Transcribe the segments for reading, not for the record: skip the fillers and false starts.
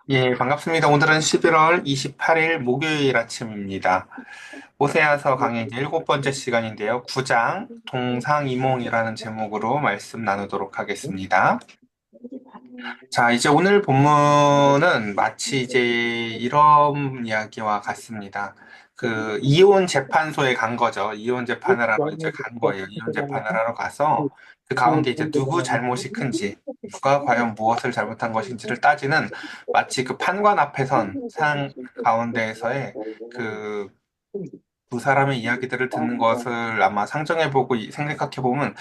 예, 반갑습니다. 오늘은 11월 28일 목요일 아침입니다. 호세아서 강의 이제 일곱 번째 시간인데요. 9장 동상이몽이라는 제목으로 말씀 나누도록 하겠습니다. 자, 이제 오늘 본문은 마치 이제 이런 이야기와 같습니다. 그 이혼 재판소에 간 거죠. 이혼 재판을 하러 이제 간 거예요. 이혼 재판을 하러 가서 그 가운데 이제 누구 잘못이 큰지, 누가 과연 무엇을 잘못한 것인지를 따지는 마치 그 판관 앞에 선 상 가운데에서의 그 두 사람의 이야기들을 듣는 것을 아마 상정해보고 생각해보면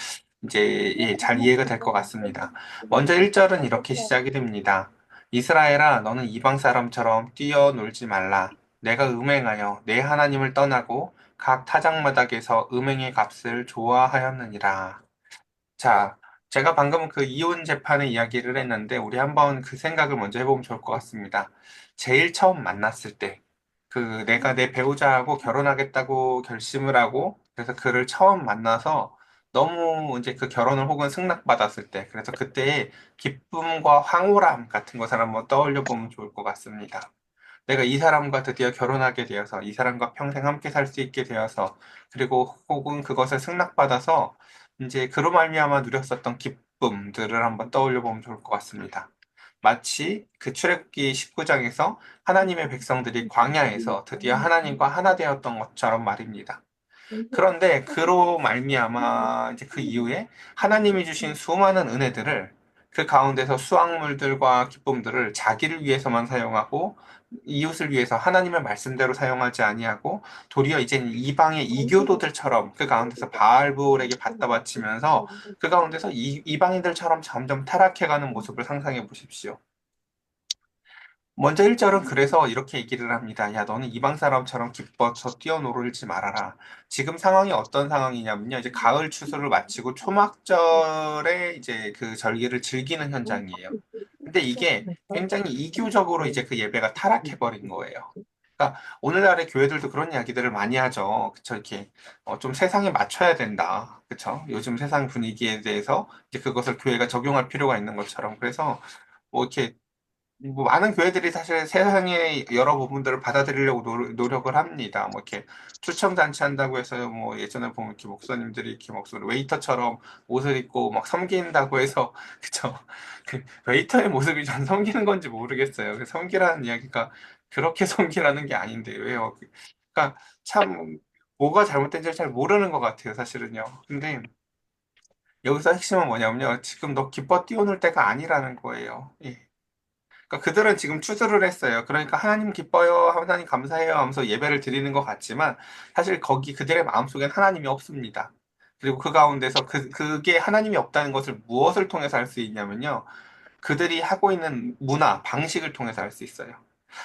이제 예, 잘 이해가 될 것 같습니다. 먼저 1절은 이렇게 시작이 됩니다. 이스라엘아, 너는 이방 사람처럼 뛰어놀지 말라. 내가 음행하여 내 하나님을 떠나고 각 타작마당에서 음행의 값을 좋아하였느니라. 자, 제가 방금 그 이혼 재판의 이야기를 했는데, 우리 한번 그 생각을 먼저 해보면 좋을 것 같습니다. 제일 처음 만났을 때, 내가 내 배우자하고 결혼하겠다고 결심을 하고, 그래서 그를 처음 만나서 너무 이제 그 결혼을 혹은 승낙받았을 때, 그래서 그때의 기쁨과 황홀함 같은 것을 한번 떠올려 보면 좋을 것 같습니다. 내가 이 사람과 드디어 결혼하게 되어서 이 사람과 평생 함께 살 수 있게 되어서 그리고 혹은 그것을 승낙받아서 이제 그로 말미암아 누렸었던 기쁨들을 한번 떠올려 보면 좋을 것 같습니다. 마치 그 출애굽기 19장에서 하나님의 백성들이 광야에서 드디어 하나님과 하나 되었던 것처럼 말입니다. 그런데 그로 말미암아 이제 그 이후에 하나님이 주신 수많은 은혜들을 그 가운데서 수확물들과 기쁨들을 자기를 위해서만 사용하고 이웃을 위해서 하나님의 말씀대로 사용하지 아니하고 도리어 이제는 이방의 이교도들처럼 그 가운데서 바알불에게 받다 바치면서 그 가운데서 이방인들처럼 점점 타락해가는 모습을 상상해 보십시오. 먼저 1절은 그래서 이렇게 얘기를 합니다. 야, 너는 이방 사람처럼 기뻐서 뛰어놀지 말아라. 지금 상황이 어떤 상황이냐면요. 이제 가을 추수를 마치고 초막절에 이제 그 절기를 즐기는 현장이에요. 근데 이게 굉장히 이교적으로 이제 그 예배가 타락해버린 거예요. 그러니까 오늘날의 교회들도 그런 이야기들을 많이 하죠. 그쵸? 이렇게 좀 세상에 맞춰야 된다. 그쵸? 요즘 세상 분위기에 대해서 이제 그것을 교회가 적용할 필요가 있는 것처럼. 그래서 뭐 이렇게 뭐 많은 교회들이 사실 세상의 여러 부분들을 받아들이려고 노력을 합니다. 뭐 이렇게 추첨잔치 한다고 해서 뭐 예전에 보면 이렇게 목사님들이 이렇게 목소리 웨이터처럼 옷을 입고 막 섬긴다고 해서 그쵸? 그 웨이터의 모습이 전 섬기는 건지 모르겠어요. 그 섬기라는 이야기가 그렇게 섬기라는 게 아닌데 왜요? 그러니까 참 뭐가 잘못된지 잘 모르는 것 같아요, 사실은요. 근데 여기서 핵심은 뭐냐면요. 지금 너 기뻐 뛰어놀 때가 아니라는 거예요. 예. 그러니까 그들은 지금 추수를 했어요. 그러니까 하나님 기뻐요, 하나님 감사해요 하면서 예배를 드리는 것 같지만 사실 거기 그들의 마음속엔 하나님이 없습니다. 그리고 그 가운데서 그게 하나님이 없다는 것을 무엇을 통해서 알 수 있냐면요. 그들이 하고 있는 문화, 방식을 통해서 알 수 있어요.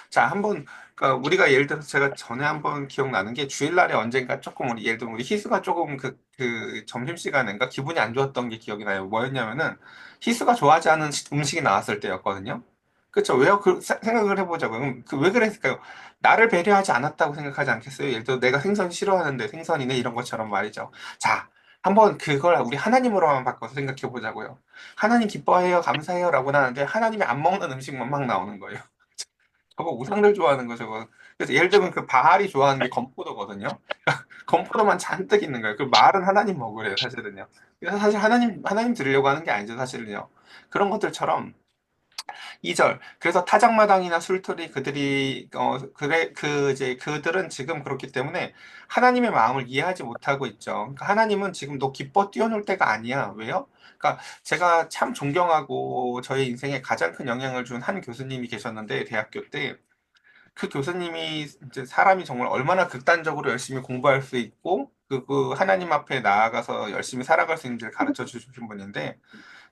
자, 그러니까 우리가 예를 들어서 제가 전에 한번 기억나는 게 주일날에 언젠가 조금 예를 들면 우리 희수가 조금 그 점심시간인가 기분이 안 좋았던 게 기억이 나요. 뭐였냐면은 희수가 좋아하지 않은 음식이 나왔을 때였거든요. 그쵸? 왜요? 생각을 해보자고요. 그럼 왜 그랬을까요? 나를 배려하지 않았다고 생각하지 않겠어요? 예를 들어 내가 생선 싫어하는데 생선이네 이런 것처럼 말이죠. 자, 한번 그걸 우리 하나님으로만 바꿔서 생각해 보자고요. 하나님 기뻐해요, 감사해요 라고 하는데 하나님이 안 먹는 음식만 막 나오는 거예요. 저거 우상들 좋아하는 거 저거. 그래서 예를 들면 그 바알이 좋아하는 게 건포도거든요. 건포도만 잔뜩 있는 거예요. 그 말은 하나님 먹으래요, 사실은요. 그래서 사실 하나님 드리려고 하는 게 아니죠, 사실은요. 그런 것들처럼 2절. 그래서 타작마당이나 술토리 그들이 그래 이제 그들은 지금 그렇기 때문에 하나님의 마음을 이해하지 못하고 있죠. 그러니까 하나님은 지금 너 기뻐 뛰어놀 때가 아니야. 왜요? 그러니까 제가 참 존경하고 저의 인생에 가장 큰 영향을 준 한 교수님이 계셨는데 대학교 때 그 교수님이 이제 사람이 정말 얼마나 극단적으로 열심히 공부할 수 있고 그 하나님 앞에 나아가서 열심히 살아갈 수 있는지를 가르쳐 주신 분인데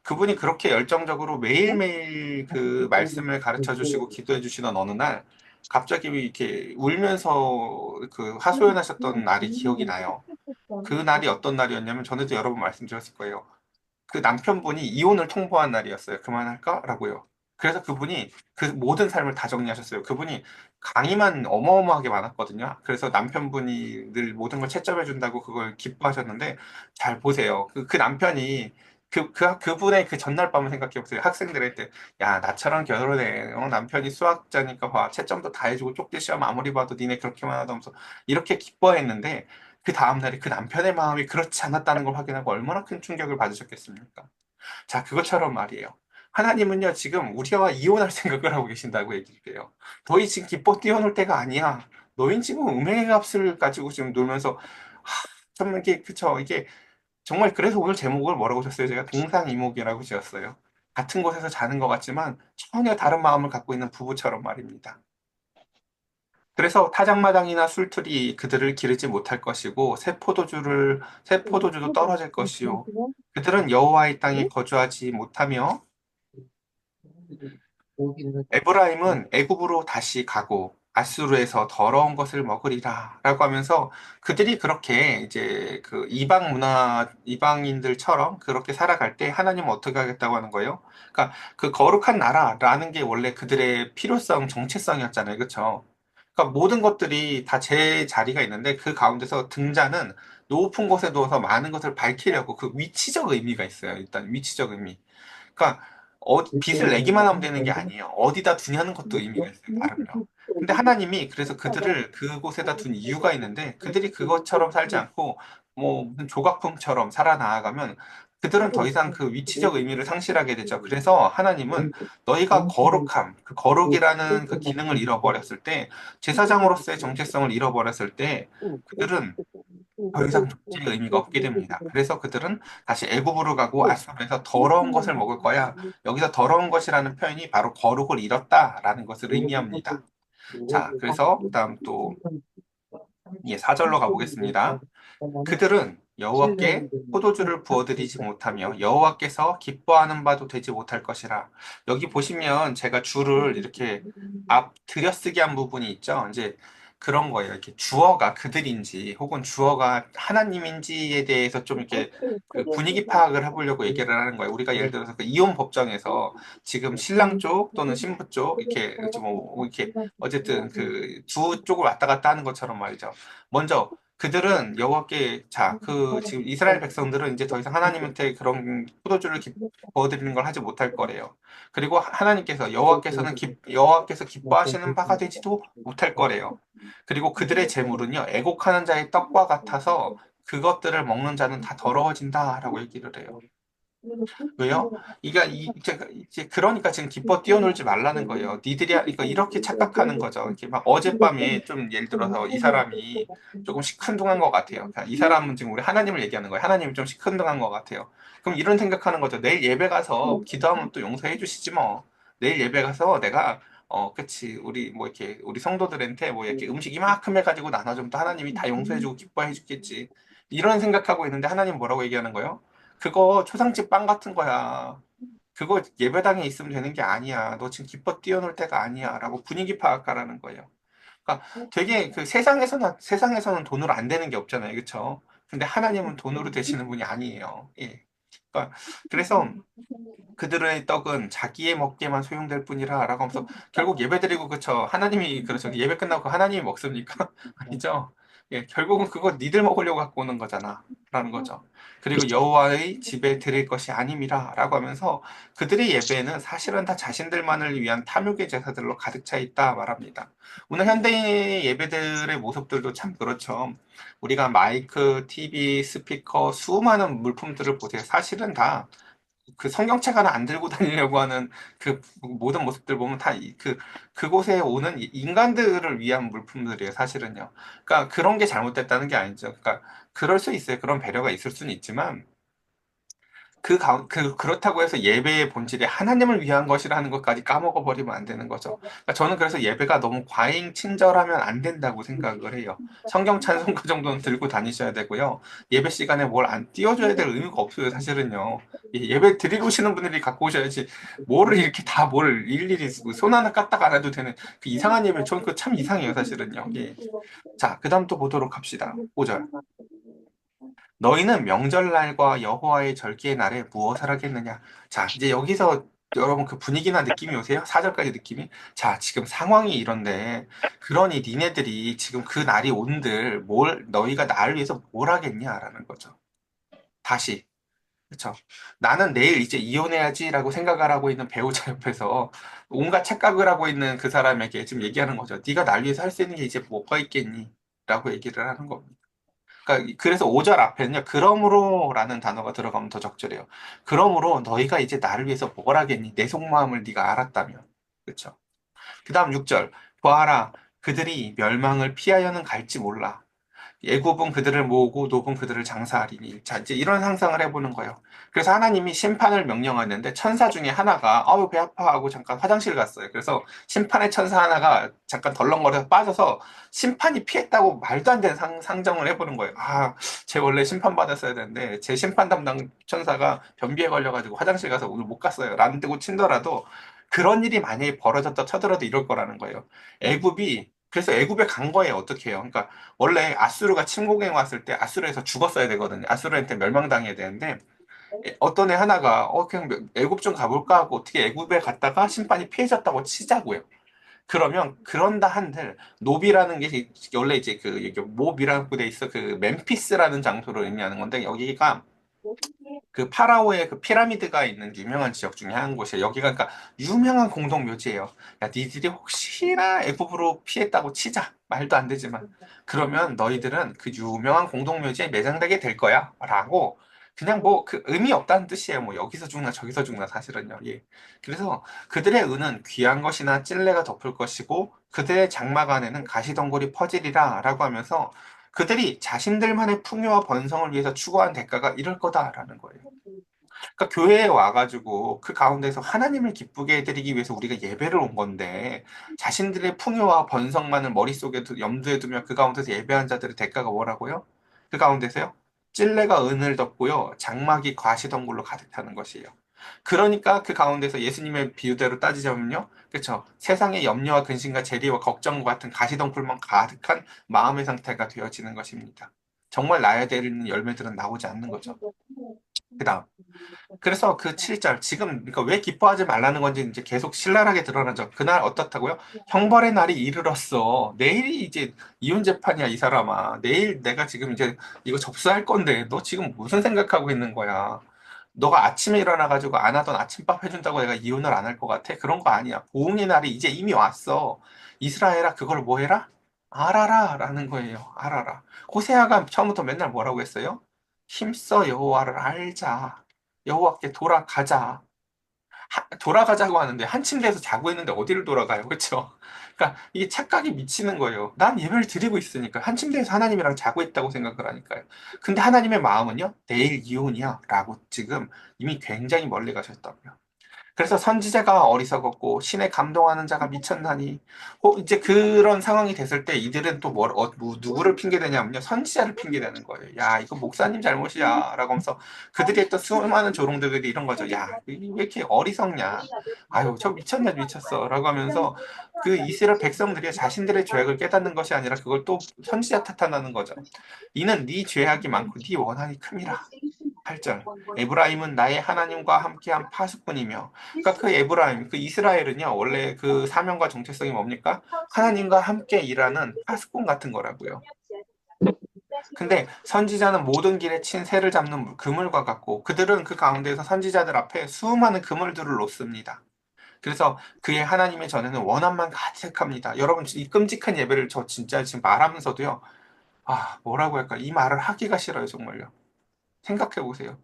그분이 그렇게 열정적으로 매일매일 그 말씀을 가르쳐 주시고 기도해 주시던 어느 날 갑자기 이렇게 울면서 그 하소연하셨던 날이 기억이 나요. 그 날이 어떤 날이었냐면 전에도 여러 번 말씀드렸을 거예요. 그 남편분이 이혼을 통보한 날이었어요. 그만할까? 라고요. 그래서 그분이 그 모든 삶을 다 정리하셨어요. 그분이 강의만 어마어마하게 많았거든요. 그래서 남편분이 늘 모든 걸 채점해 준다고 그걸 기뻐하셨는데 잘 보세요. 그 남편이 그분의 그 전날 밤을 생각해 보세요. 학생들한테, 야, 나처럼 결혼해. 남편이 수학자니까 봐. 채점도 다 해주고 쪽지 시험 아무리 봐도 니네 그렇게만 하다면서 이렇게 기뻐했는데 그 다음날에 그 남편의 마음이 그렇지 않았다는 걸 확인하고 얼마나 큰 충격을 받으셨겠습니까? 자, 그것처럼 말이에요. 하나님은요, 지금 우리와 이혼할 생각을 하고 계신다고 얘기를 해요. 너희 지금 기뻐 뛰어놀 때가 아니야. 너희 지금 음행의 값을 가지고 지금 놀면서, 참, 이게, 그쵸. 이게, 정말 그래서 오늘 제목을 뭐라고 줬어요? 제가 동상이목이라고 지었어요. 같은 곳에서 자는 것 같지만 전혀 다른 마음을 갖고 있는 부부처럼 말입니다. 그래서 타작마당이나 술틀이 그들을 기르지 못할 것이고 새 포도주도 떨어질 것이요. 그들은 여호와의 땅에 거주하지 못하며 에브라임은 애굽으로 다시 가고 아수르에서 더러운 것을 먹으리라라고 하면서 그들이 그렇게 이제 그 이방인들처럼 그렇게 살아갈 때 하나님은 어떻게 하겠다고 하는 거예요? 그러니까 그 거룩한 나라라는 게 원래 그들의 필요성, 정체성이었잖아요. 그렇죠? 그러니까 모든 것들이 다 제 자리가 있는데 그 가운데서 등자는 높은 곳에 두어서 많은 것을 밝히려고 그 위치적 의미가 있어요. 일단 위치적 의미. 그러니까 빚을 내기만 하면 되는 게 아니에요. 어디다 두냐는 것도 의미가 있어요. 나름요. 근데 하나님이 그래서 그들을 그곳에다 둔 이유가 있는데 그들이 그것처럼 살지 않고 뭐 무슨 조각품처럼 살아나가면 그들은 더 이상 그 위치적 의미를 상실하게 되죠. 그래서 하나님은 너희가 거룩함, 그 거룩이라는 그 기능을 잃어버렸을 때, 제사장으로서의 정체성을 잃어버렸을 때, 그들은 더 이상 존재의 의미가 없게 됩니다. 그래서 그들은 다시 애굽으로 가고 아수르에서 더러운 것을 먹을 거야. 여기서 더러운 것이라는 표현이 바로 거룩을 잃었다라는 것을 의미합니다. 자, 그래서 그다음 또 예, 4절로 가보겠습니다. 그들은 여호와께 포도주를 부어드리지 못하며 여호와께서 기뻐하는 바도 되지 못할 것이라. 여기 보시면 제가 줄을 이렇게 앞 들여쓰기 한 부분이 있죠. 이제 그런 거예요. 이렇게 주어가 그들인지 혹은 주어가 하나님인지에 대해서 좀 이렇게 그 분위기 파악을 해보려고 얘기를 하는 거예요. 우리가 예를 들어서 그 이혼 법정에서 지금 신랑 쪽 또는 신부 쪽 이렇게 뭐 이렇게 어쨌든 그 두 쪽을 왔다 갔다 하는 것처럼 말이죠. 먼저 그들은 여호와께 그 지금 이스라엘 백성들은 이제 더 이상 하나님한테 그런 포도주를 부어드리는 걸 하지 못할 거래요. 그리고 하나님께서 여호와께서 기뻐하시는 바가 되지도 못할 거래요. 그리고 그들의 재물은요 애곡하는 자의 떡과 같아서 그것들을 먹는 자는 다 더러워진다라고 얘기를 해요. 왜요? 이제 그러니까 지금 기뻐 뛰어놀지 말라는 거예요. 그러니까 이렇게 착각하는 거죠. 이렇게 막 어젯밤에 좀 예를 들어서 이 사람이 조금 시큰둥한 것 같아요. 그러니까 이 사람은 지금 우리 하나님을 얘기하는 거예요. 하나님이 좀 시큰둥한 것 같아요. 그럼 이런 생각하는 거죠. 내일 예배 가서 기도하면 또 용서해 주시지 뭐. 내일 예배 가서 내가 그치. 우리 성도들한테 뭐 이렇게 음식 이만큼 해가지고 나눠주면 또 하나님이 다 용서해주고 기뻐해 주겠지. 이런 생각하고 있는데 하나님 뭐라고 얘기하는 거예요? 그거 초상집 빵 같은 거야. 그거 예배당에 있으면 되는 게 아니야. 너 지금 기뻐 뛰어놀 때가 아니야. 라고 분위기 파악하라는 거예요. 그러니까 되게 그 세상에서는 돈으로 안 되는 게 없잖아요. 그쵸? 근데 하나님은 돈으로 되시는 분이 아니에요. 예. 그러니까 그래서 그들의 떡은 자기의 먹게만 소용될 뿐이라 라고 하면서 결국 예배드리고 그쵸 하나님이 그렇죠 예배 끝나고 그 하나님이 먹습니까? 아니죠. 예, 결국은 그거 니들 먹으려고 갖고 오는 거잖아 라는 거죠. 그리고 여호와의 집에 드릴 것이 아님이라 라고 하면서 그들의 예배는 사실은 다 자신들만을 위한 탐욕의 제사들로 가득 차 있다 말합니다. 오늘 현대인의 예배들의 모습들도 참 그렇죠. 우리가 마이크, TV, 스피커 수많은 물품들을 보세요. 사실은 다 그 성경책 하나 안 들고 다니려고 하는 그 모든 모습들 보면 다 그곳에 오는 인간들을 위한 물품들이에요, 사실은요. 그러니까 그런 게 잘못됐다는 게 아니죠. 그러니까 그럴 수 있어요. 그런 배려가 있을 수는 있지만 그렇다고 해서 예배의 본질이 하나님을 위한 것이라는 것까지 까먹어 버리면 안 되는 거죠. 그러니까 저는 그래서 예배가 너무 과잉 친절하면 안 된다고 생각을 해요. 성경 찬송가 정도는 들고 다니셔야 되고요. 예배 시간에 뭘 안 띄워줘야 될 의무가 없어요, 사실은요. 예배 드리러 오시는 분들이 갖고 오셔야지, 뭐를 이렇게 다 뭘 일일이 손 하나 까딱 안 해도 되는 그 이상한 예배, 저는 그거 참 이상해요, 사실은요. 예. 자, 그 다음 또 보도록 합시다. 5절. 너희는 명절날과 여호와의 절기의 날에 무엇을 하겠느냐? 자, 이제 여기서 여러분 그 분위기나 느낌이 오세요? 4절까지 느낌이? 자, 지금 상황이 이런데, 그러니 니네들이 지금 그 날이 온들, 너희가 나를 위해서 뭘 하겠냐라는 거죠. 다시. 그쵸. 나는 내일 이제 이혼해야지라고 생각을 하고 있는 배우자 옆에서 온갖 착각을 하고 있는 그 사람에게 지금 얘기하는 거죠. 네가 날 위해서 할 수 있는 게 이제 뭐가 있겠니? 라고 얘기를 하는 겁니다. 그러니까 그래서 5절 앞에는요. 그러므로라는 단어가 들어가면 더 적절해요. 그러므로 너희가 이제 나를 위해서 뭘 하겠니? 내 속마음을 네가 알았다면. 그렇죠. 그다음 6절. 보아라 그들이 멸망을 피하여는 갈지 몰라. 애굽은 그들을 모으고 노은 그들을 장사하리니. 자, 이제 이런 상상을 해보는 거예요. 그래서 하나님이 심판을 명령하는데 천사 중에 하나가 아우 배 아파 하고 잠깐 화장실 갔어요. 그래서 심판의 천사 하나가 잠깐 덜렁거려서 빠져서 심판이 피했다고 말도 안 되는 상정을 해보는 거예요. 아, 쟤 원래 심판 받았어야 되는데 제 심판 담당 천사가 변비에 걸려가지고 화장실 가서 오늘 못 갔어요. 라고 친더라도 그런 일이 만약에 벌어졌다 쳐들어도 이럴 거라는 거예요. 애굽이 그래서 애굽에 간 거예요. 어떻게 해요? 그러니까 원래 아수르가 침공해 왔을 때 아수르에서 죽었어야 되거든요. 아수르한테 멸망당해야 되는데 어떤 애 하나가 그냥 애굽 좀 가볼까 하고 어떻게 애굽에 갔다가 심판이 피해졌다고 치자고요. 그러면 그런다 한들 노비라는 게 원래 이제 그 이게 몹이라고 돼 있어 그 멤피스라는 장소를 의미하는 건데 여기가 그 파라오의 그 피라미드가 있는 유명한 지역 중에 한 곳이에요. 여기가 그러니까 유명한 공동묘지예요. 야, 니들이 혹시나 애굽으로 피했다고 치자. 말도 안 되지만. 그러면 너희들은 그 유명한 공동묘지에 매장되게 될 거야. 라고 그냥 뭐 그 의미 없다는 뜻이에요. 뭐 여기서 죽나 저기서 죽나 사실은요. 예. 그래서 그들의 은은 귀한 것이나 찔레가 덮을 것이고 그들의 장막 안에는 가시덩굴이 퍼지리라 라고 하면서 그들이 자신들만의 풍요와 번성을 위해서 추구한 대가가 이럴 거다라는 거예요. 그러니까 교회에 와가지고 그 가운데서 하나님을 기쁘게 해드리기 위해서 우리가 예배를 온 건데 자신들의 풍요와 번성만을 머릿속에 염두에 두며 그 가운데서 예배한 자들의 대가가 뭐라고요? 그 가운데서요? 찔레가 은을 덮고요. 장막이 과시덩굴로 가득 차는 것이에요. 그러니까 그 가운데서 예수님의 비유대로 따지자면요. 그렇죠. 세상의 염려와 근심과 재리와 걱정과 같은 가시덩굴만 가득한 마음의 상태가 되어지는 것입니다. 정말 나야 되는 열매들은 나오지 않는 거죠. 그다음 그래서 그 7절, 지금, 그러니까 왜 기뻐하지 말라는 건지 이제 계속 신랄하게 드러나죠. 그날 어떻다고요? 형벌의 날이 이르렀어. 내일이 이제 이혼 재판이야, 이 사람아. 내일 내가 지금 이제 이거 접수할 건데, 너 지금 무슨 생각하고 있는 거야? 너가 아침에 일어나가지고 안 하던 아침밥 해준다고 내가 이혼을 안 할 것 같아? 그런 거 아니야. 보응의 날이 이제 이미 왔어. 이스라엘아, 그걸 뭐 해라? 알아라. 라는 거예요. 알아라. 호세아가 처음부터 맨날 뭐라고 했어요? 힘써 여호와를 알자. 여호와께 돌아가자. 돌아가자고 하는데 한 침대에서 자고 있는데 어디를 돌아가요? 그렇죠? 그러니까 이게 착각이 미치는 거예요. 난 예배를 드리고 있으니까 한 침대에서 하나님이랑 자고 있다고 생각을 하니까요. 근데 하나님의 마음은요, 내일 이혼이야 라고 지금 이미 굉장히 멀리 가셨다고요. 그래서 선지자가 어리석었고 신에 감동하는 자가 미쳤나니 이제 그런 상황이 됐을 때 이들은 또 누구를 핑계대냐면요 선지자를 핑계대는 거예요. 야 이거 목사님 잘못이야 라고 하면서 그들이 했던 수많은 조롱들이 이런 거죠. 야 왜 이렇게 어리석냐 아유 저 미쳤냐 미쳤어 라고 하면서 그 이스라엘 백성들이 자신들의 죄악을 깨닫는 것이 아니라 그걸 또 선지자 탓하는 거죠. 이는 네 죄악이 많고 네 원한이 큼이라. 8절. 에브라임은 나의 하나님과 함께한 파수꾼이며, 그러니까 그 에브라임, 그 이스라엘은요, 원래 그 사명과 정체성이 뭡니까? 하나님과 함께 일하는 파수꾼 같은 거라고요. 근데 선지자는 모든 길에 친 새를 잡는 그물과 같고, 그들은 그 가운데서 선지자들 앞에 수많은 그물들을 놓습니다. 그래서 그의 하나님의 전에는 원한만 가득합니다. 여러분, 이 끔찍한 예배를 저 진짜 지금 말하면서도요, 뭐라고 할까? 이 말을 하기가 싫어요, 정말요. 생각해 보세요.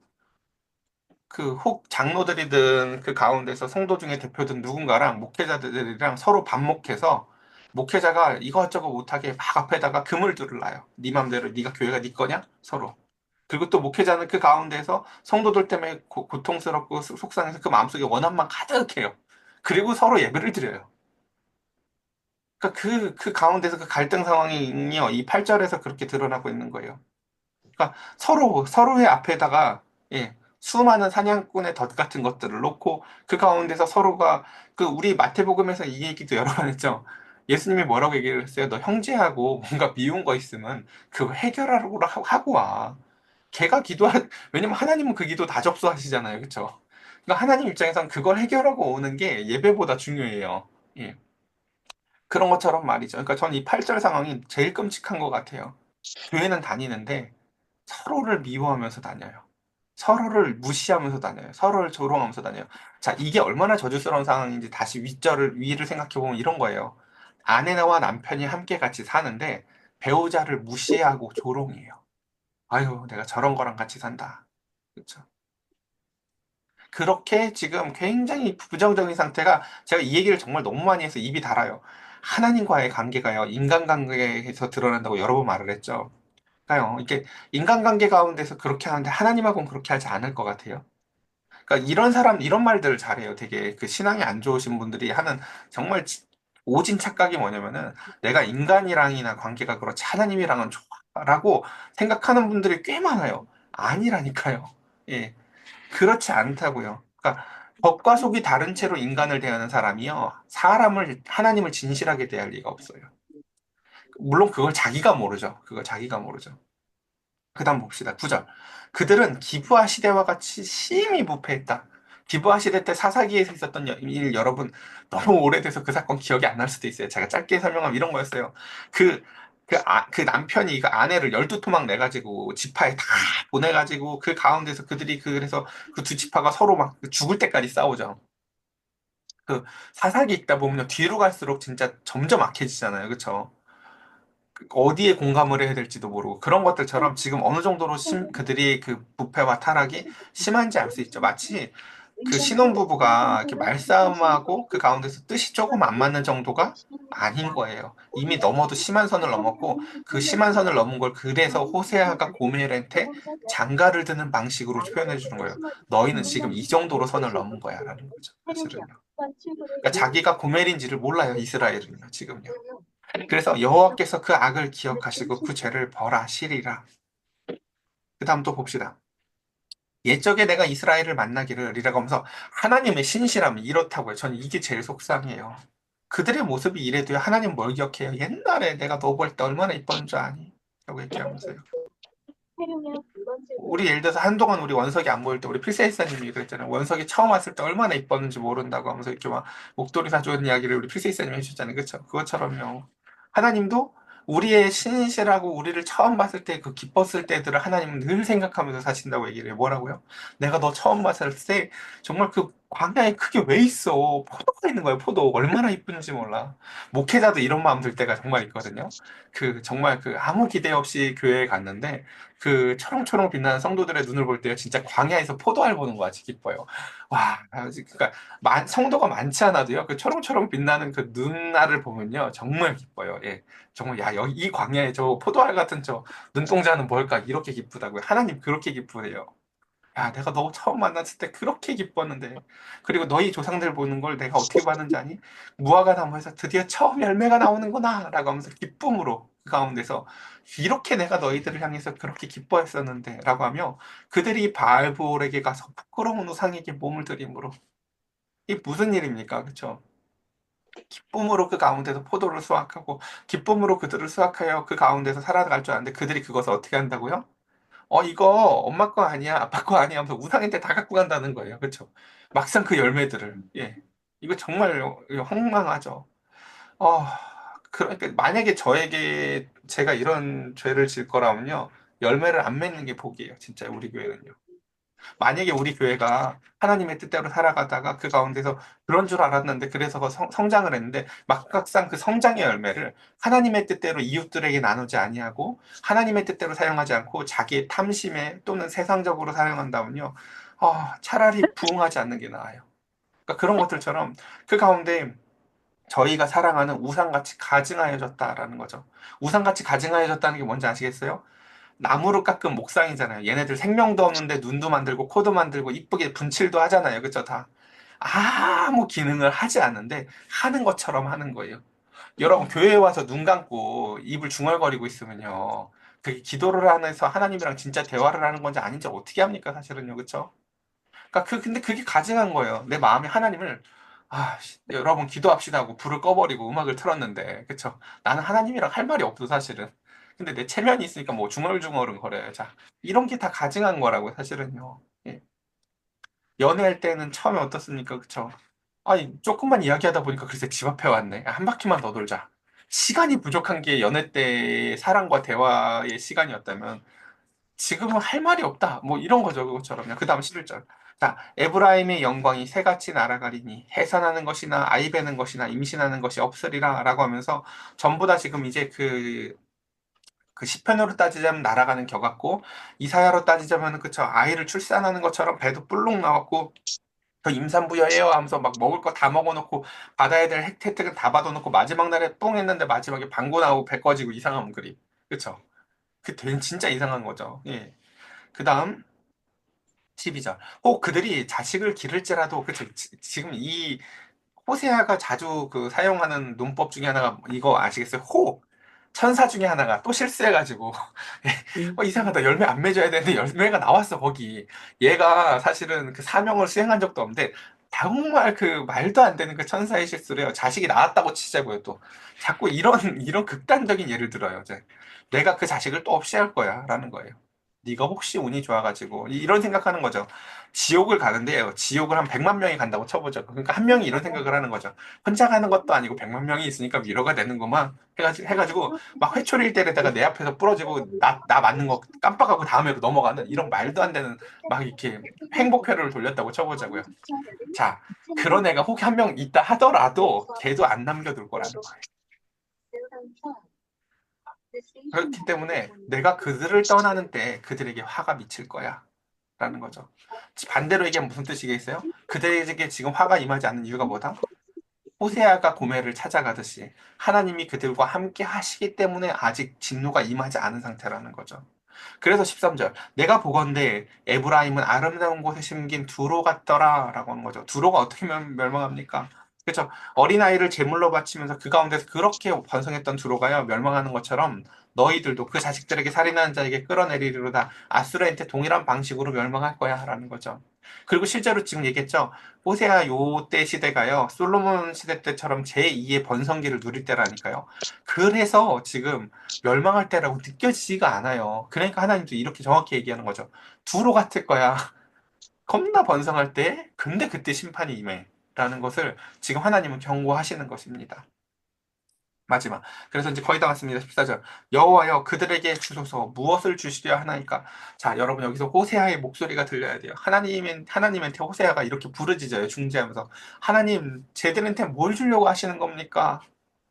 그 혹 장로들이든 그 가운데서 성도 중에 대표든 누군가랑 목회자들이랑 서로 반목해서 목회자가 이것저것 못하게 막 앞에다가 그물들을 놔요. 네 맘대로 네가 교회가 네 거냐? 서로. 그리고 또 목회자는 그 가운데서 성도들 때문에 고통스럽고 속상해서 그 마음속에 원한만 가득해요. 그리고 서로 예배를 드려요. 그러니까 그 가운데서 그 갈등 상황이요. 이 8절에서 그렇게 드러나고 있는 거예요. 그러니까 서로의 앞에다가 예, 수많은 사냥꾼의 덫 같은 것들을 놓고 그 가운데서 서로가 그 우리 마태복음에서 이 얘기도 여러 번 했죠. 예수님이 뭐라고 얘기를 했어요? 너 형제하고 뭔가 미운 거 있으면 그거 해결하라고 하고 와. 걔가 왜냐면 하나님은 그 기도 다 접수하시잖아요. 그렇죠? 그러니까 하나님 입장에선 그걸 해결하고 오는 게 예배보다 중요해요. 예. 그런 것처럼 말이죠. 그러니까 전 이 8절 상황이 제일 끔찍한 것 같아요. 교회는 다니는데 서로를 미워하면서 다녀요. 서로를 무시하면서 다녀요. 서로를 조롱하면서 다녀요. 자, 이게 얼마나 저주스러운 상황인지 다시 위를 생각해보면 이런 거예요. 아내와 남편이 함께 같이 사는데 배우자를 무시하고 조롱해요. 아유, 내가 저런 거랑 같이 산다. 그렇죠. 그렇게 지금 굉장히 부정적인 상태가 제가 이 얘기를 정말 너무 많이 해서 입이 달아요. 하나님과의 관계가요, 인간관계에서 드러난다고 여러 번 말을 했죠. 그러니까요, 이게 인간관계 가운데서 그렇게 하는데 하나님하고는 그렇게 하지 않을 것 같아요. 그러니까 이런 사람, 이런 말들을 잘해요. 되게 그 신앙이 안 좋으신 분들이 하는 정말 오진 착각이 뭐냐면은 내가 인간이랑이나 관계가 그렇지 하나님이랑은 좋아라고 생각하는 분들이 꽤 많아요. 아니라니까요. 예. 그렇지 않다고요. 그러니까 겉과 속이 다른 채로 인간을 대하는 사람이요. 하나님을 진실하게 대할 리가 없어요. 물론 그걸 자기가 모르죠. 그걸 자기가 모르죠. 그다음 봅시다. 9절. 그들은 기브아 시대와 같이 심히 부패했다. 기브아 시대 때 사사기에서 있었던 일 여러분 너무 오래돼서 그 사건 기억이 안 날 수도 있어요. 제가 짧게 설명하면 이런 거였어요. 그, 그 남편이 그 아내를 12토막 내가지고 지파에 다 보내가지고 그 가운데서 그들이 그래서 그 두 지파가 서로 막 죽을 때까지 싸우죠. 그 사사기 읽다 보면 뒤로 갈수록 진짜 점점 악해지잖아요. 그쵸? 어디에 공감을 해야 될지도 모르고 그런 것들처럼 지금 어느 정도로 그들이 그 부패와 타락이 심한지 알 수 있죠. 마치 그 신혼부부가 이렇게 말싸움하고 그 가운데서 뜻이 조금 안 맞는 정도가 아닌 거예요. 이미 넘어도 심한 선을 넘었고 그 심한 선을 넘은 걸 그래서 호세아가 고멜한테 장가를 드는 방식으로 표현해 주는 거예요. 너희는 지금 이 정도로 선을 넘은 거야 라는 거죠. 사실은요. 그러니까 자기가 고멜인지를 몰라요. 이스라엘은요. 지금요. 그래서 여호와께서 그 악을 기억하시고 그 죄를 벌하시리라. 그 다음 또 봅시다. 옛적에 내가 이스라엘을 만나기를 이라고 하면서 하나님의 신실함이 이렇다고요. 저는 이게 제일 속상해요. 그들의 모습이 이래도요. 하나님 뭘 기억해요? 옛날에 내가 너 볼 때 얼마나 이뻤는 줄 아니? 라고 얘기하면서요. 우리 예를 들어서 한동안 우리 원석이 안 보일 때 우리 필세이사님이 그랬잖아요. 원석이 처음 왔을 때 얼마나 이뻤는지 모른다고 하면서 이렇게 막 목도리 사주는 이야기를 우리 필세이사님이 해주셨잖아요. 그렇죠? 그것처럼요. 하나님도 우리의 신실하고 우리를 처음 봤을 때 그 기뻤을 때들을 하나님은 늘 생각하면서 사신다고 얘기를 해요. 뭐라고요? 내가 너 처음 봤을 때 정말 그 광야에 그게 왜 있어? 포도가 있는 거예요. 포도. 얼마나 이쁜지 몰라. 목회자도 이런 마음 들 때가 정말 있거든요. 그 정말 그 아무 기대 없이 교회에 갔는데 그 초롱초롱 빛나는 성도들의 눈을 볼 때요, 진짜 광야에서 포도알 보는 거 같이 기뻐요. 와, 그러니까 성도가 많지 않아도요, 그 초롱초롱 빛나는 그 눈알을 보면요, 정말 기뻐요. 예, 정말 야 여기 이 광야에 저 포도알 같은 저 눈동자는 뭘까 이렇게 기쁘다고요. 하나님 그렇게 기쁘대요. 야, 내가 너 처음 만났을 때 그렇게 기뻤는데. 그리고 너희 조상들 보는 걸 내가 어떻게 봤는지 아니? 무화과 나무에서 드디어 처음 열매가 나오는구나. 라고 하면서 기쁨으로 그 가운데서 이렇게 내가 너희들을 향해서 그렇게 기뻐했었는데. 라고 하며 그들이 바알볼에게 가서 부끄러운 우상에게 몸을 들임으로. 이게 무슨 일입니까? 그쵸? 기쁨으로 그 가운데서 포도를 수확하고 기쁨으로 그들을 수확하여 그 가운데서 살아갈 줄 아는데 그들이 그것을 어떻게 한다고요? 이거 엄마 거 아니야, 아빠 거 아니야 하면서 우상한테 다 갖고 간다는 거예요. 그렇죠? 막상 그 열매들을. 예. 이거 정말 황망하죠. 어, 그러니까 만약에 저에게 제가 이런 죄를 질 거라면요. 열매를 안 맺는 게 복이에요. 진짜 우리 교회는요. 만약에 우리 교회가 하나님의 뜻대로 살아가다가 그 가운데서 그런 줄 알았는데 그래서 성장을 했는데 막상 그 성장의 열매를 하나님의 뜻대로 이웃들에게 나누지 아니하고 하나님의 뜻대로 사용하지 않고 자기의 탐심에 또는 세상적으로 사용한다면요. 차라리 부응하지 않는 게 나아요. 그러니까 그런 것들처럼 그 가운데 저희가 사랑하는 우상같이 가증하여졌다라는 거죠. 우상같이 가증하여졌다는 게 뭔지 아시겠어요? 나무로 깎은 목상이잖아요. 얘네들 생명도 없는데 눈도 만들고 코도 만들고 이쁘게 분칠도 하잖아요. 그쵸? 다. 아무 기능을 하지 않는데 하는 것처럼 하는 거예요. 여러분, 교회에 와서 눈 감고 입을 중얼거리고 있으면요. 그게 기도를 하면서 하나님이랑 진짜 대화를 하는 건지 아닌지 어떻게 합니까? 사실은요. 그쵸? 그러니까 근데 그게 가증한 거예요. 내 마음에 하나님을 여러분 기도합시다 하고 불을 꺼버리고 음악을 틀었는데, 그쵸? 나는 하나님이랑 할 말이 없어 사실은. 근데 내 체면이 있으니까 뭐 중얼중얼은 거려요. 자, 이런 게 다 가증한 거라고요, 사실은요. 예. 연애할 때는 처음에 어떻습니까, 그쵸? 아니 조금만 이야기하다 보니까 글쎄 집 앞에 왔네. 한 바퀴만 더 돌자. 시간이 부족한 게 연애 때 사랑과 대화의 시간이었다면 지금은 할 말이 없다. 뭐 이런 거죠. 그것처럼요. 그 다음 11절. 자, 에브라임의 영광이 새같이 날아가리니 해산하는 것이나 아이 베는 것이나 임신하는 것이 없으리라 라고 하면서 전부 다 지금 이제 그 시편으로 따지자면 날아가는 겨 같고 이사야로 따지자면 그쵸 아이를 출산하는 것처럼 배도 불룩 나왔고 저 임산부여예요 하면서 막 먹을 거 다 먹어놓고 받아야 될 혜택은 다 받아놓고 마지막 날에 뿡 했는데 마지막에 방구 나오고 배 꺼지고 이상한 그림. 그쵸? 진짜 이상한 거죠. 예. 그 다음 12절. 혹 그들이 자식을 기를지라도 그쵸? 지금 이 호세아가 자주 그 사용하는 문법 중에 하나가 이거 아시겠어요? 천사 중에 하나가 또 실수해가지고 음. 이상하다 열매 안 맺어야 되는데 열매가 나왔어 거기 얘가 사실은 그 사명을 수행한 적도 없는데 정말 그 말도 안 되는 그 천사의 실수를 해요 자식이 나왔다고 치자고요 또 자꾸 이런 극단적인 예를 들어요 이제 내가 그 자식을 또 없이 할 거야 라는 거예요 네가 혹시 운이 좋아가지고 이런 생각하는 거죠 지옥을 가는데요. 지옥을 한 100만 명이 간다고 쳐보죠. 그러니까 한 명이 이런 생각을 하는 거죠. 혼자 가는 것도 아니고 100만 명이 있으니까 위로가 되는구만. 해가지고 막 회초리를 때리다가 내 앞에서 부러지고 나 맞는 거 깜빡하고 다음에로 넘어가는 이런 말도 안 되는 막 이렇게 행복회로를 돌렸다고 쳐보자고요. 자, 그런 애가 혹 한 명 있다 하더라도 걔도 안 남겨둘 거라는 거예요. 그렇기 때문에 내가 그들을 떠나는 때 그들에게 화가 미칠 거야. 라는 거죠. 반대로 얘기하면 무슨 뜻이겠어요? 그들에게 지금 화가 임하지 않는 이유가 뭐다? 호세아가 고멜을 찾아가듯이 하나님이 그들과 함께 하시기 때문에 아직 진노가 임하지 않은 상태라는 거죠. 그래서 13절 내가 보건대 에브라임은 아름다운 곳에 심긴 두로 같더라 라고 하는 거죠. 두로가 어떻게 멸망합니까? 그렇죠. 어린아이를 제물로 바치면서 그 가운데서 그렇게 번성했던 두로가요 멸망하는 것처럼 너희들도 그 자식들에게 살인하는 자에게 끌어내리리로다 아수르한테 동일한 방식으로 멸망할 거야 라는 거죠. 그리고 실제로 지금 얘기했죠. 호세아 요때 시대가요 솔로몬 시대 때처럼 제2의 번성기를 누릴 때라니까요. 그래서 지금 멸망할 때라고 느껴지지가 않아요. 그러니까 하나님도 이렇게 정확히 얘기하는 거죠. 두로 같을 거야. 겁나 번성할 때, 근데 그때 심판이 임해. 라는 것을 지금 하나님은 경고하시는 것입니다. 마지막. 그래서 이제 거의 다 왔습니다. 14절. 여호와여 그들에게 주소서 무엇을 주시려 하나이까? 자, 여러분 여기서 호세아의 목소리가 들려야 돼요. 하나님한테 호세아가 이렇게 부르짖어요. 중재하면서. 하나님, 쟤들한테 뭘 주려고 하시는 겁니까?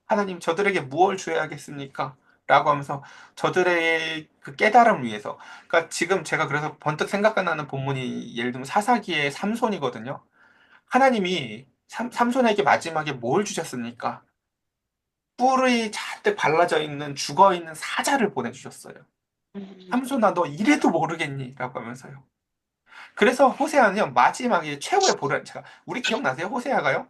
하나님 저들에게 무엇을 주어야겠습니까? 라고 하면서 저들의 그 깨달음을 위해서. 그러니까 지금 제가 그래서 번뜩 생각나는 본문이 예를 들면 사사기의 삼손이거든요. 하나님이 삼손에게 마지막에 뭘 주셨습니까? 뿔이 잔뜩 발라져 있는 죽어 있는 사자를 보내주셨어요. 삼손아 너 이래도 모르겠니? 라고 하면서요. 그래서 호세아는요 마지막에 최후의 보련차 우리 기억나세요? 호세아가요?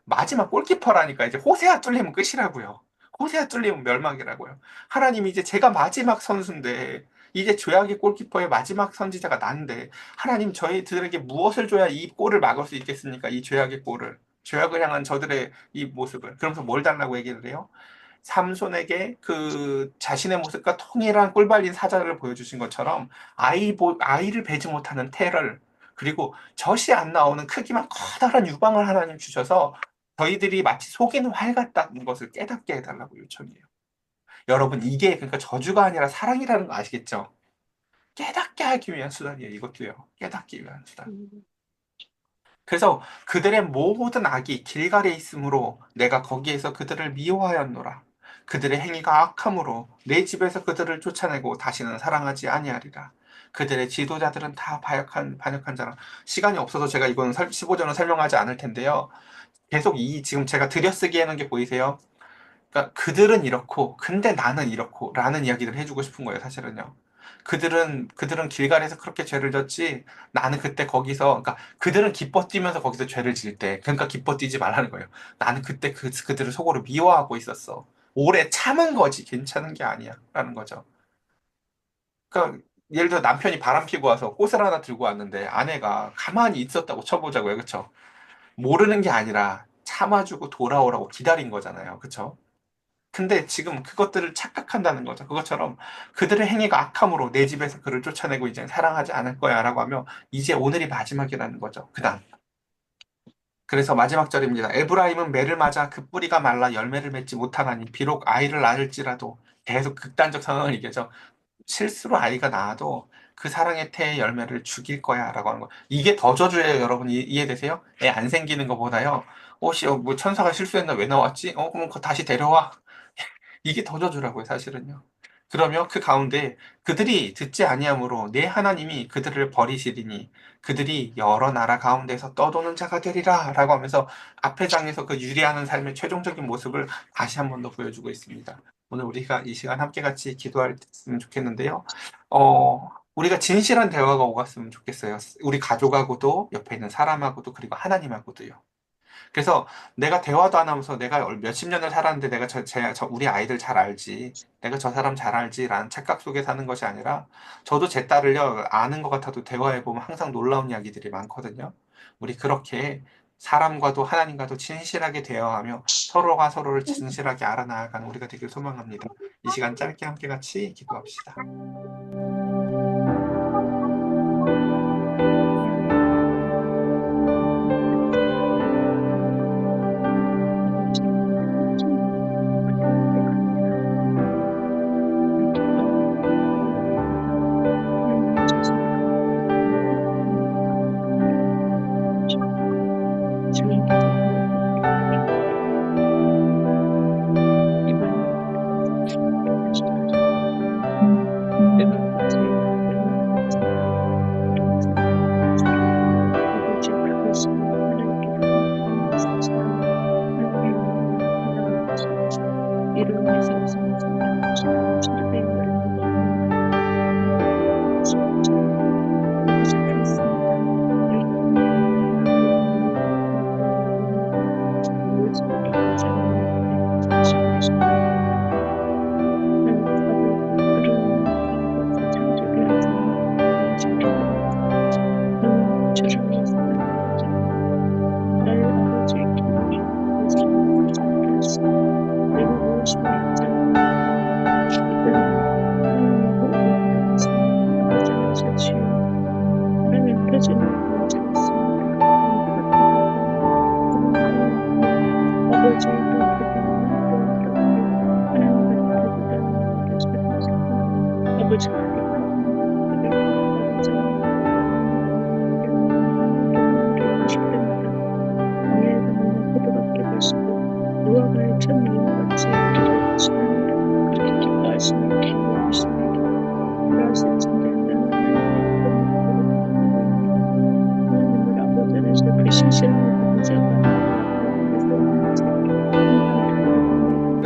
마지막 골키퍼라니까 이제 호세아 뚫리면 끝이라고요. 호세아 뚫리면 멸망이라고요. 하나님이 이제 제가 마지막 선수인데 이제 죄악의 골키퍼의 마지막 선지자가 난데 하나님 저희들에게 무엇을 줘야 이 골을 막을 수 있겠습니까? 이 죄악의 골을. 죄악을 향한 저들의 이 모습을. 그러면서 뭘 달라고 얘기를 해요? 삼손에게 그 자신의 모습과 통일한 꿀발린 사자를 보여주신 것처럼 아이를 베지 못하는 태를 그리고 젖이 안 나오는 크기만 커다란 유방을 하나님 주셔서 저희들이 마치 속이는 활 같다는 것을 깨닫게 해달라고 요청해요. 여러분 이게 그러니까 저주가 아니라 사랑이라는 거 아시겠죠? 깨닫게 하기 위한 수단이에요. 이것도요. 깨닫기 위한 수단. 음. 그래서 그들의 모든 악이 길갈에 있으므로 내가 거기에서 그들을 미워하였노라. 그들의 행위가 악함으로 내 집에서 그들을 쫓아내고 다시는 사랑하지 아니하리라. 그들의 지도자들은 다 반역한 자라. 시간이 없어서 제가 이건 15절은 설명하지 않을 텐데요. 계속 지금 제가 들여쓰기 해놓은 게 보이세요? 그러니까 그들은 이렇고, 근데 나는 이렇고, 라는 이야기를 해주고 싶은 거예요, 사실은요. 그들은 길갈에서 그렇게 죄를 졌지, 나는 그때 거기서, 그러니까 그들은 기뻐 뛰면서 거기서 죄를 질 때, 그러니까 기뻐 뛰지 말라는 거예요. 나는 그때 그들을 속으로 미워하고 있었어. 오래 참은 거지, 괜찮은 게 아니야. 라는 거죠. 그러니까 예를 들어 남편이 바람 피고 와서 꽃을 하나 들고 왔는데 아내가 가만히 있었다고 쳐보자고요. 그쵸? 모르는 게 아니라 참아주고 돌아오라고 기다린 거잖아요. 그쵸? 근데 지금 그것들을 착각한다는 거죠. 그것처럼 그들의 행위가 악함으로 내 집에서 그를 쫓아내고 이제 사랑하지 않을 거야 라고 하며 이제 오늘이 마지막이라는 거죠. 그다음. 그래서 마지막 절입니다. 에브라임은 매를 맞아 그 뿌리가 말라 열매를 맺지 못하나니 비록 아이를 낳을지라도 계속 극단적 상황을 얘기하죠. 실수로 아이가 낳아도 그 사랑의 태의 열매를 죽일 거야 라고 하는 거. 이게 더 저주예요, 여러분. 이해되세요? 애 안 생기는 것보다요. 뭐 천사가 실수했나 왜 나왔지? 그럼 그거 다시 데려와. 이게 더 저주라고요, 사실은요. 그러면 그 가운데 그들이 듣지 아니함으로 내 하나님이 그들을 버리시리니 그들이 여러 나라 가운데서 떠도는 자가 되리라 라고 하면서 앞에 장에서 그 유리하는 삶의 최종적인 모습을 다시 한 번 더 보여주고 있습니다. 오늘 우리가 이 시간 함께 같이 기도했으면 좋겠는데요. 우리가 진실한 대화가 오갔으면 좋겠어요. 우리 가족하고도 옆에 있는 사람하고도 그리고 하나님하고도요. 그래서 내가 대화도 안 하면서 내가 몇십 년을 살았는데 내가 우리 아이들 잘 알지. 내가 저 사람 잘 알지라는 착각 속에 사는 것이 아니라 저도 제 딸을요, 아는 것 같아도 대화해보면 항상 놀라운 이야기들이 많거든요. 우리 그렇게 사람과도 하나님과도 진실하게 대화하며 서로가 서로를 진실하게 알아나가는 우리가 되길 소망합니다. 이 시간 짧게 함께 같이 기도합시다.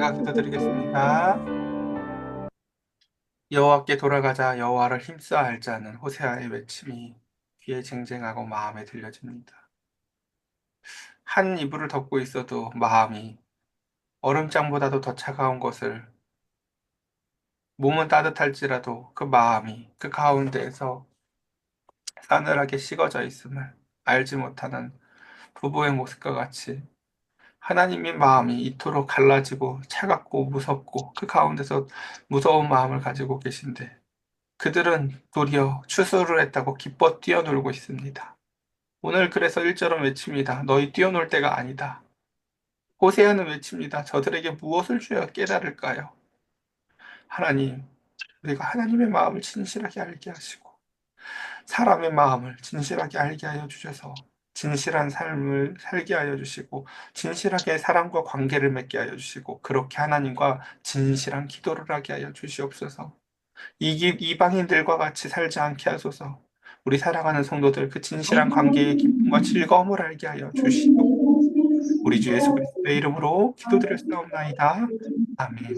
제가 기도드리겠습니다. 여호와께 돌아가자. 여호와를 힘써 알자는 호세아의 외침이 귀에 쟁쟁하고 마음에 들려집니다. 한 이불을 덮고 있어도 마음이 얼음장보다도 더 차가운 것을, 몸은 따뜻할지라도 그 마음이 그 가운데에서 싸늘하게 식어져 있음을 알지 못하는 부부의 모습과 같이 하나님의 마음이 이토록 갈라지고 차갑고 무섭고 그 가운데서 무서운 마음을 가지고 계신데 그들은 도리어 추수를 했다고 기뻐 뛰어놀고 있습니다. 오늘 그래서 1절은 외칩니다. 너희 뛰어놀 때가 아니다. 호세아는 외칩니다. 저들에게 무엇을 주어야 깨달을까요? 하나님, 우리가 하나님의 마음을 진실하게 알게 하시고 사람의 마음을 진실하게 알게 하여 주셔서 진실한 삶을 살게 하여 주시고 진실하게 사람과 관계를 맺게 하여 주시고 그렇게 하나님과 진실한 기도를 하게 하여 주시옵소서. 이방인들과 같이 살지 않게 하소서. 우리 사랑하는 성도들 그 진실한 관계의 기쁨과 즐거움을 알게 하여 주시옵소서. 우리 주 예수 그리스도의 이름으로 기도드렸사옵나이다. 아멘.